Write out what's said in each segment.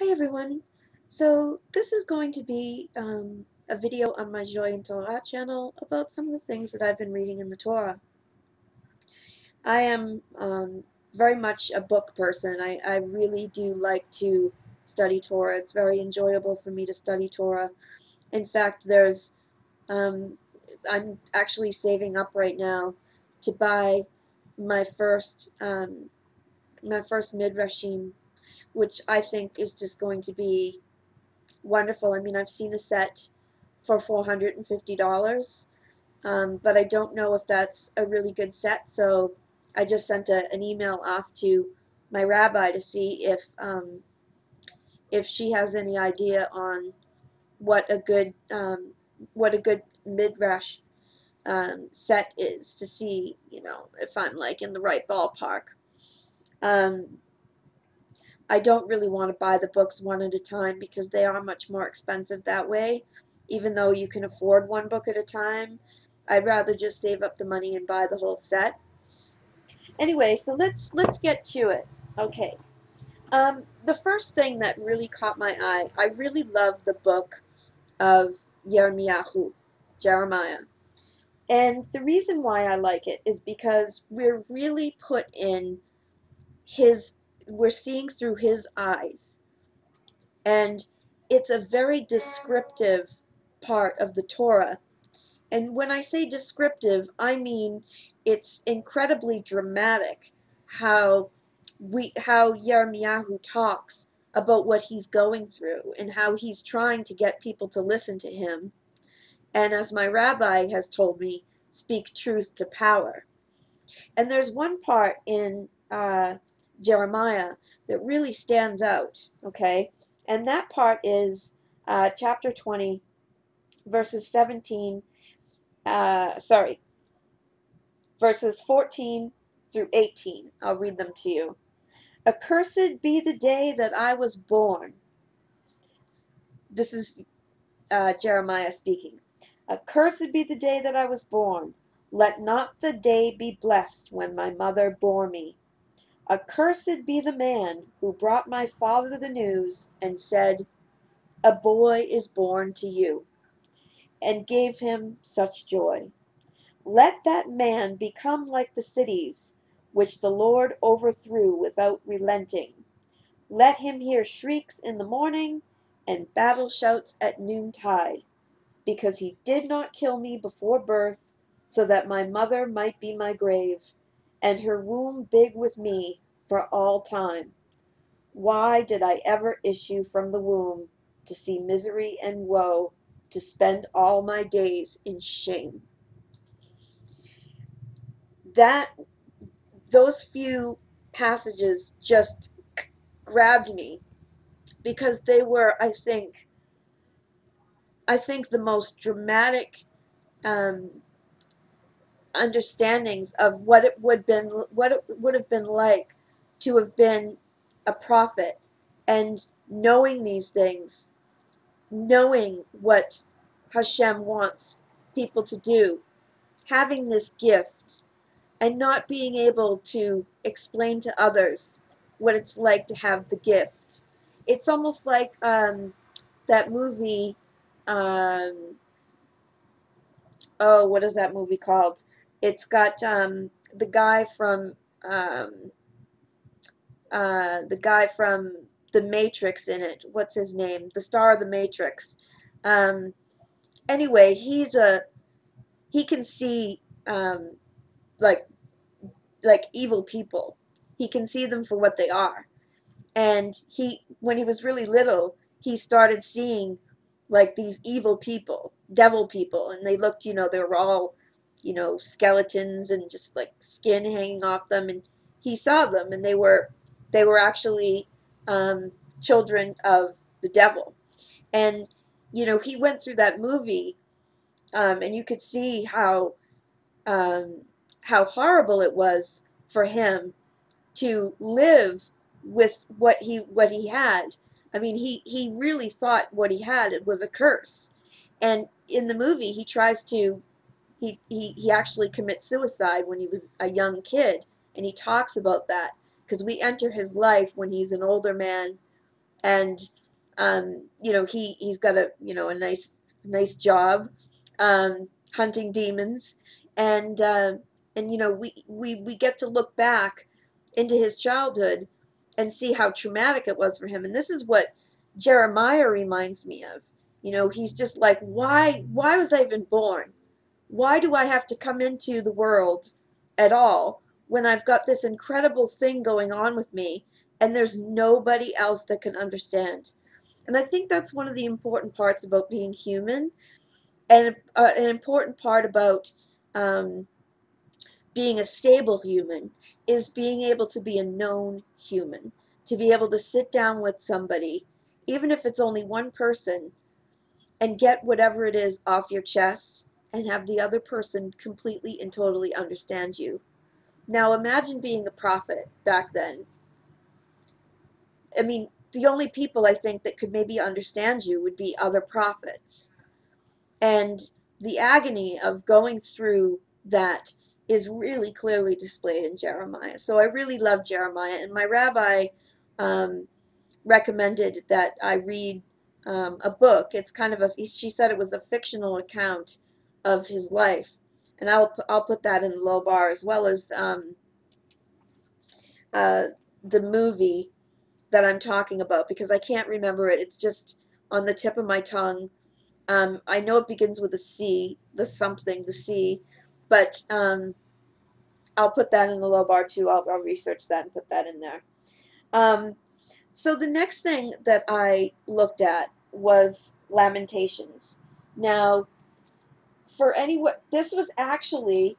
Hi everyone. So this is going to be a video on my Joy in Torah channel about some of the things that I've been reading in the Torah. I am very much a book person. I really do like to study Torah. It's very enjoyable for me to study Torah. In fact, um, I'm actually saving up right now to buy my first midrashim, which I think is just going to be wonderful. I mean, I've seen a set for $450, but I don't know if that's a really good set. So I just sent an email off to my rabbi to see if she has any idea on what a good midrash set is, to see if I'm like in the right ballpark. Um, I don't really want to buy the books one at a time because they are much more expensive that way. Even though you can afford one book at a time, I'd rather just save up the money and buy the whole set. Anyway, so let's get to it. Okay. The first thing that really caught my eye, I really love the book of Jeremeyahu, Jeremiah. And the reason why I like it is because we're really put in his, we're seeing through his eyes. And it's a very descriptive part of the Torah. And when I say descriptive, I mean it's incredibly dramatic how how Yirmiyahu talks about what he's going through and how he's trying to get people to listen to him. And as my rabbi has told me, speak truth to power. And there's one part in Jeremiah that really stands out, okay? And that part is chapter 20, verses 17, sorry, verses 14 through 18. I'll read them to you. Accursed be the day that I was born. This is Jeremiah speaking. Accursed be the day that I was born. Let not the day be blessed when my mother bore me. Accursed be the man who brought my father the news and said, a boy is born to you, and gave him such joy. Let that man become like the cities which the Lord overthrew without relenting. Let him hear shrieks in the morning and battle shouts at noontide, because he did not kill me before birth, so that my mother might be my grave, and her womb big with me for all time. Why did I ever issue from the womb to see misery and woe, to spend all my days in shame? That those few passages just grabbed me because they were, I think the most dramatic um, understandings of what it would have been like to have been a prophet, and knowing these things, knowing what Hashem wants people to do, having this gift, and not being able to explain to others what it's like to have the gift. It's almost like that movie. Um, oh, what is that movie called? It's got the guy from um, the guy from The Matrix in it. What's his name? The star of The Matrix. Um, anyway, he can see like evil people. He can see them for what they are. And when he was really little, he started seeing like these evil people, devil people, and they looked, they were all, skeletons and just like skin hanging off them, and he saw them, and they were actually um, children of the devil. And he went through that movie, and you could see um, how horrible it was for him to live with what he had. I mean, he really thought what he had was a curse. And in the movie, he tries to he actually commits suicide when he was a young kid, and he talks about that because we enter his life when he's an older man, and you know, he's got a, you know, a nice job hunting demons, and and you know, we get to look back into his childhood and see how traumatic it was for him. And this is what Jeremiah reminds me of. You know, he's just like, why was I even born? Why do I have to come into the world at all when I've got this incredible thing going on with me and there's nobody else that can understand? And I think that's one of the important parts about being human, and an important part about um, being a stable human is being able to be a known human, to be able to sit down with somebody, even if it's only one person, and get whatever it is off your chest and have the other person completely and totally understand you. Now imagine being a prophet back then. I mean, the only people I think that could maybe understand you would be other prophets. And the agony of going through that is really clearly displayed in Jeremiah. So I really love Jeremiah, and my rabbi um, recommended that I read a book. It's kind of a, she said it was a fictional account of his life, and I'll put that in the low bar, as well as uh, the movie that I'm talking about, because I can't remember it. It's just on the tip of my tongue. I know it begins with a C, the something, the C, but I'll put that in the low bar too. I'll research that and put that in there. Um, so the next thing that I looked at was Lamentations. Now, for anyone, this was actually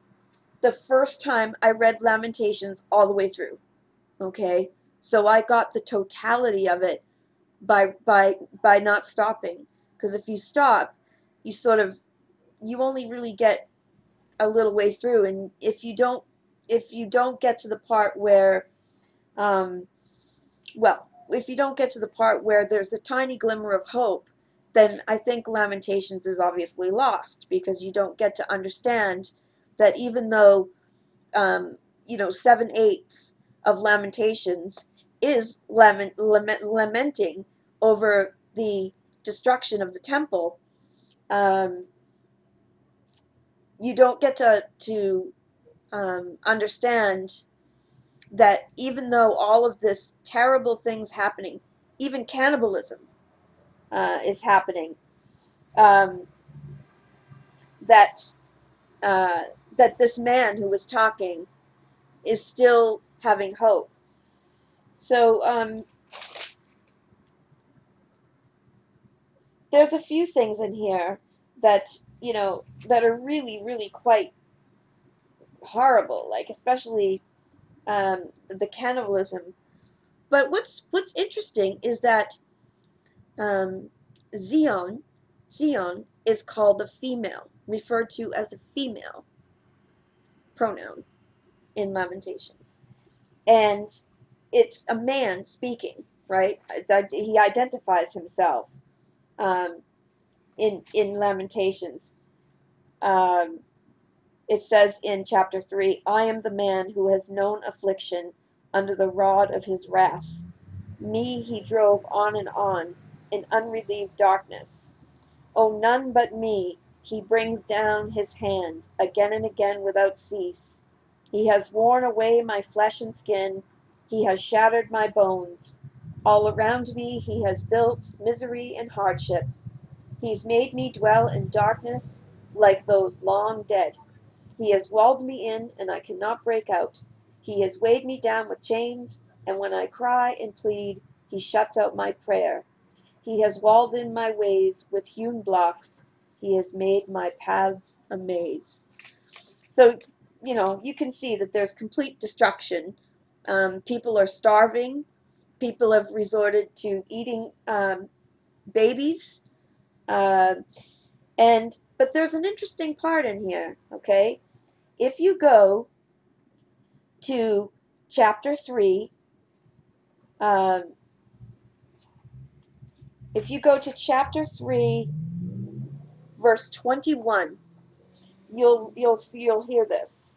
the first time I read Lamentations all the way through. Okay, so I got the totality of it by not stopping. Because if you stop, you sort of, you only really get a little way through, and if you don't get to the part where um, well, if you don't get to the part where there's a tiny glimmer of hope, then I think Lamentations is obviously lost, because you don't get to understand that even though you know, 7/8 of Lamentations is lamenting over the destruction of the temple, um, you don't get to understand that even though all of this terrible things happening, even cannibalism is happening, um, that uh, that this man who was talking is still having hope. So there's a few things in here that, you know, that are really quite horrible, like especially the cannibalism. But what's interesting is that um, Zion, Zion is called a female, referred to as a female pronoun in Lamentations. And it's a man speaking, right? He identifies himself um, in Lamentations. Um, it says in chapter 3, I am the man who has known affliction under the rod of his wrath. Me he drove on and on in unrelieved darkness. O none but me he brings down his hand again and again without cease. He has worn away my flesh and skin, he has shattered my bones. All around me he has built misery and hardship. He's made me dwell in darkness like those long dead. He has walled me in, and I cannot break out. He has weighed me down with chains, and when I cry and plead, he shuts out my prayer. He has walled in my ways with hewn blocks. He has made my paths a maze. So, you know, you can see that there's complete destruction. People are starving. People have resorted to eating babies. Uh, but there's an interesting part in here, okay? If you go to chapter 3, um, if you go to chapter 3, verse 21, you'll hear this.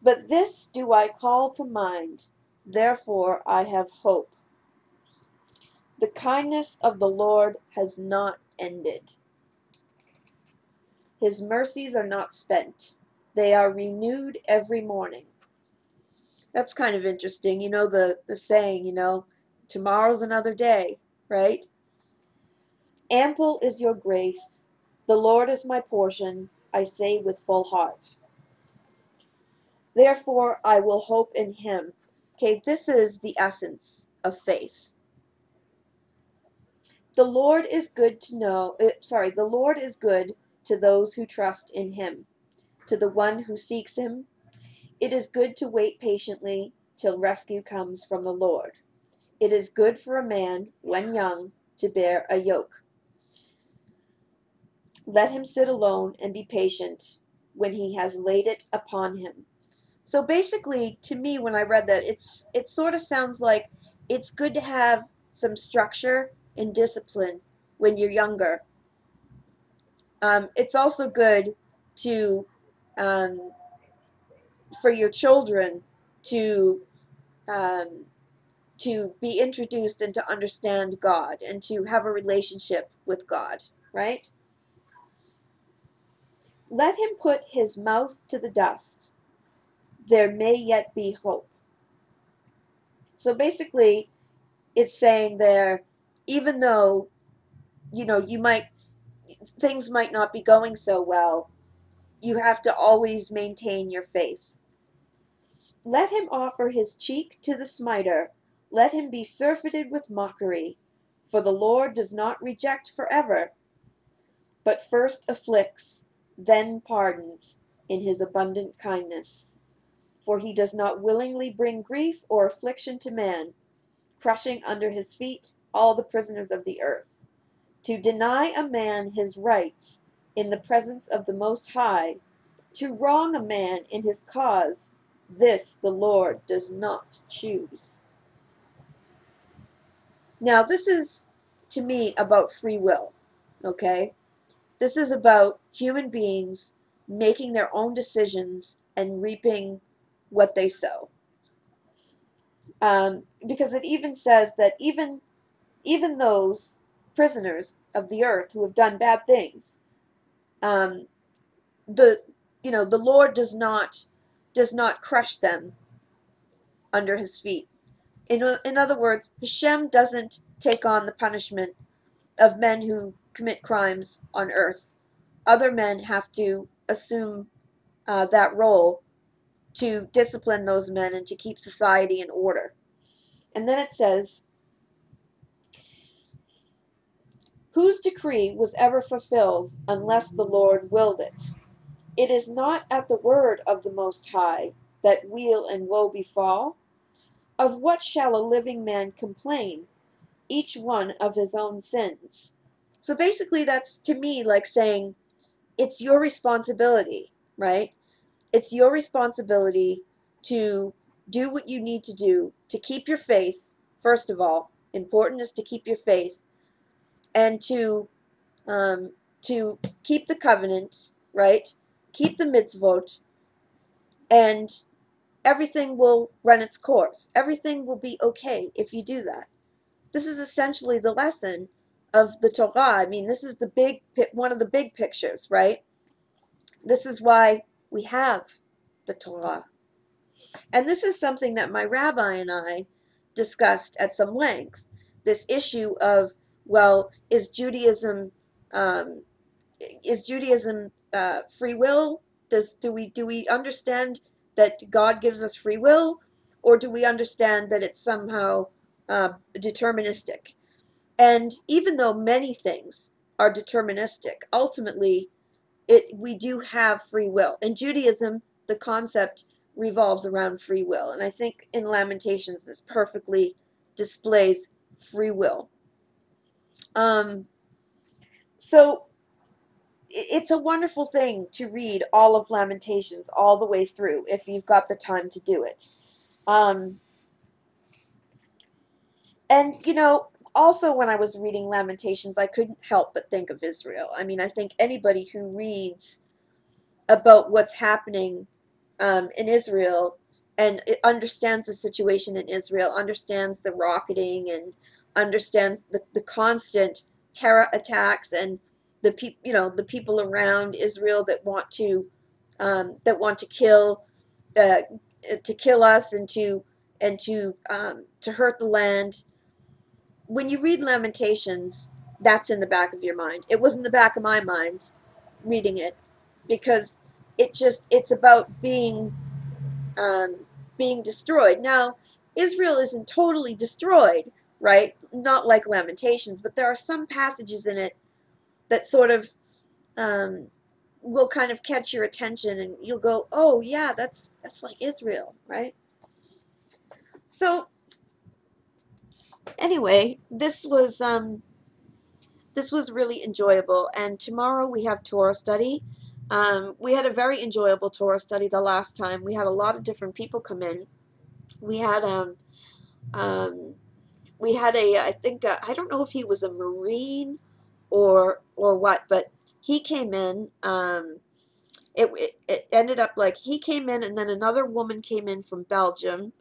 But this do I call to mind, therefore I have hope. The kindness of the Lord has not ended. His mercies are not spent. They are renewed every morning. That's kind of interesting. You know, the saying, tomorrow's another day, right? Ample is your grace. The Lord is my portion, I say with full heart. Therefore, I will hope in him. Okay, this is the essence of faith. The Lord is good the Lord is good to those who trust in him, to the one who seeks him. It is good to wait patiently till rescue comes from the Lord. It is good for a man, when young, to bear a yoke. Let him sit alone and be patient when he has laid it upon him. So basically, to me, when I read that, it sort of sounds like it's good to have some structure and discipline when you're younger. It's also good to um, for your children to um, to be introduced and to understand God and to have a relationship with God, right? Let him put his mouth to the dust. There may yet be hope. So basically, it's saying there, even though, things might not be going so well, you have to always maintain your faith. Let him offer his cheek to the smiter. Let him be surfeited with mockery. For the Lord does not reject forever, but first afflicts, then pardons in his abundant kindness. For he does not willingly bring grief or affliction to man, crushing under his feet all the prisoners of the earth. To deny a man his rights in the presence of the Most High, to wrong a man in his cause, this the Lord does not choose. Now, this is, to me, about free will, okay? This is about human beings making their own decisions and reaping what they sow. Because it even says that even those prisoners of the earth who have done bad things, um, the Lord does not crush them under his feet. In other words, Hashem doesn't take on the punishment of men who commit crimes on earth. Other men have to assume that role to discipline those men and to keep society in order. And then it says, whose decree was ever fulfilled unless the Lord willed it? It is not at the word of the Most High that weal and woe befall. Of what shall a living man complain? Each one of his own sins. So basically, that's to me like saying it's your responsibility, right? It's your responsibility to do what you need to do to keep your faith. First of all, important is to keep your faith and um, to keep the covenant, right? Keep the mitzvot, and everything will run its course. Everything will be okay if you do that. This is essentially the lesson of the Torah. I mean, this is one of the big pictures, right? This is why we have the Torah. And this is something that my rabbi and I discussed at some length. This issue of, well, um, is Judaism free will? Do we understand that God gives us free will, or do we understand that it's somehow deterministic? And even though many things are deterministic, ultimately we do have free will. In Judaism, the concept revolves around free will, and I think in Lamentations this perfectly displays free will. Um, so it's a wonderful thing to read all of Lamentations all the way through if you've got the time to do it. Um, and also when I was reading Lamentations, I couldn't help but think of Israel. I mean, I think anybody who reads about what's happening in Israel and it understands the situation in Israel, understands the rocketing, and understands the constant terror attacks, and the people around Israel that want uh, to kill us, and to hurt the land. When you read Lamentations, that's in the back of your mind. It was in the back of my mind reading it, because it's about being destroyed. Now, Israel isn't totally destroyed, right? Not like Lamentations, but there are some passages in it that sort of um, will kind of catch your attention, and you'll go, "Oh yeah, that's like Israel, right?" So anyway, this was really enjoyable, and tomorrow we have Torah study. We had a very enjoyable Torah study the last time. We had a lot of different people come in. We had um, we had I think I don't know if he was a Marine or what, but he came in. It ended up like he came in, and then another woman came in from Belgium,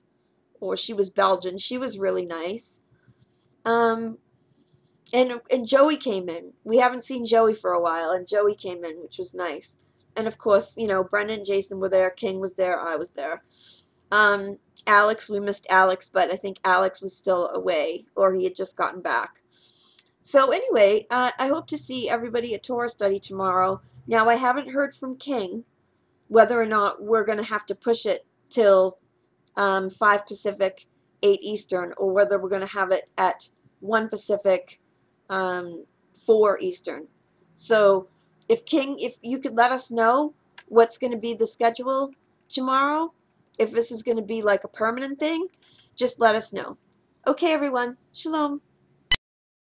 or she was Belgian. She was really nice. Um, and Joey came in. We haven't seen Joey for a while, and Joey came in, which was nice. And of course, Brendan and Jason were there. King was there. I was there. Um, Alex, we missed Alex, but I think Alex was still away, or he had just gotten back. So anyway, I hope to see everybody at Torah study tomorrow. Now, I haven't heard from King whether or not we're going to have to push it till 5 Pacific, 8 Eastern, or whether we're going to have it at 1 Pacific, 4 Eastern. So if you could let us know what's going to be the schedule tomorrow, if this is going to be like a permanent thing, just let us know. Okay, everyone. Shalom.